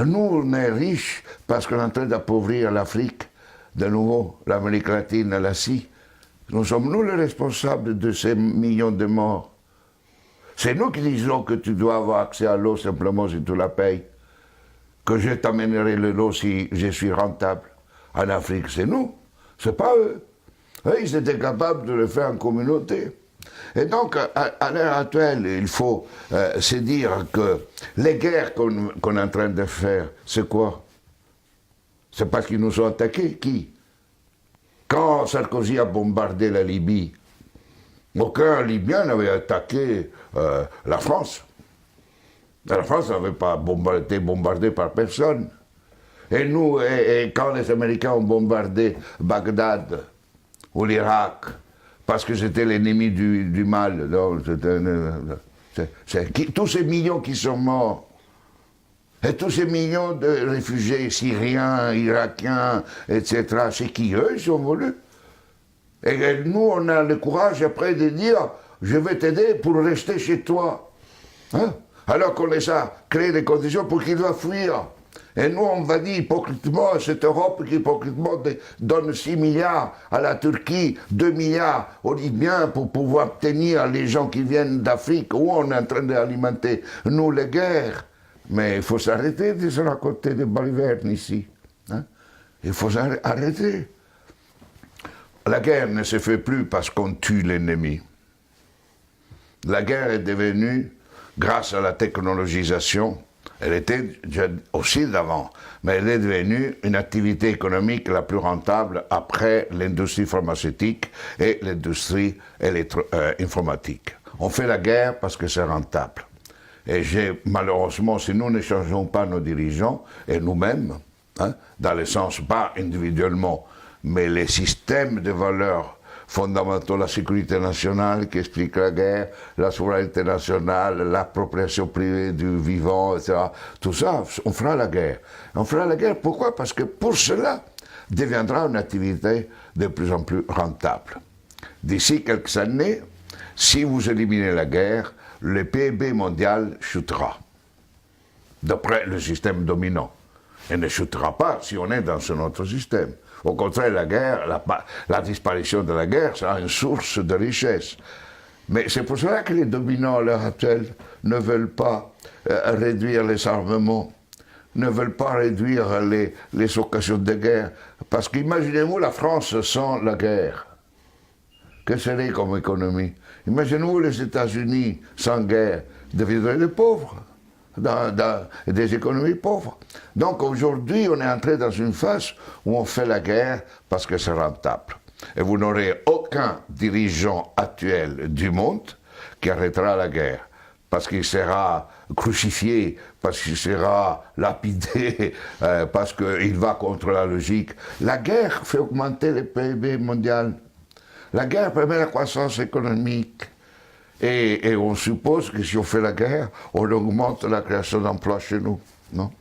Nous, on est riches parce qu'on est en train d'appauvrir l'Afrique, de nouveau, l'Amérique latine, l'Asie. Nous sommes nous les responsables de ces millions de morts. C'est nous qui disons que tu dois avoir accès à l'eau simplement si tu la payes. Que je t'amènerai l'eau si je suis rentable. En Afrique, c'est nous, c'est pas eux. Eux, ils étaient capables de le faire en communauté. Et donc, à l'heure actuelle, il faut se dire que les guerres qu'on est en train de faire, c'est quoi? C'est parce qu'ils nous ont attaqués. Qui? Quand Sarkozy a bombardé la Libye, aucun Libyen n'avait attaqué la France. La France n'avait pas été bombardée par personne. Et nous, quand les Américains ont bombardé Bagdad ou l'Irak, parce que c'était l'ennemi du mal, tous ces millions qui sont morts, et tous ces millions de réfugiés syriens, irakiens, etc., c'est qui eux, ils sont voulus. Et nous, on a le courage après de dire, je vais t'aider pour rester chez toi. Hein? Alors qu'on les a créé des conditions pour qu'ils doivent fuir. Et nous, on va dire hypocritement, cette Europe qui hypocritement donne 6 milliards à la Turquie, 2 milliards aux Libyens pour pouvoir tenir les gens qui viennent d'Afrique, où on est en train d'alimenter, nous, les guerres. Mais il faut s'arrêter de se raconter des balivernes ici. Hein? Il faut arrêter. La guerre ne se fait plus parce qu'on tue l'ennemi. La guerre est devenue, grâce à la technologisation, elle était aussi d'avant, mais elle est devenue une activité économique la plus rentable après l'industrie pharmaceutique et l'industrie informatique. On fait la guerre parce que c'est rentable. Et malheureusement, si nous ne changeons pas nos dirigeants, et nous-mêmes, hein, dans le sens pas individuellement, mais les systèmes de valeurs fondamentaux, la sécurité nationale qui explique la guerre, la souveraineté nationale, l'appropriation privée du vivant, etc. Tout ça, on fera la guerre. On fera la guerre, pourquoi? Parce que pour cela, deviendra une activité de plus en plus rentable. D'ici quelques années, si vous éliminez la guerre, le PIB mondial chutera, d'après le système dominant. Il ne chutera pas si on est dans un autre système. Au contraire, la guerre, la disparition de la guerre sera une source de richesse. Mais c'est pour cela que les dominants à l'heure actuelle ne veulent pas réduire les armements, ne veulent pas réduire les occasions de guerre. Parce qu'imaginez-vous la France sans la guerre. Que serait comme économie? Imaginez-vous les États-Unis sans guerre, deviendraient des pauvres. Dans des économies pauvres. Donc aujourd'hui, on est entré dans une phase où on fait la guerre parce que c'est rentable. Et vous n'aurez aucun dirigeant actuel du monde qui arrêtera la guerre, parce qu'il sera crucifié, parce qu'il sera lapidé, parce qu'il va contre la logique. La guerre fait augmenter le PIB mondial. La guerre permet la croissance économique. Et on suppose que si on fait la guerre, on augmente la création d'emplois chez nous, non?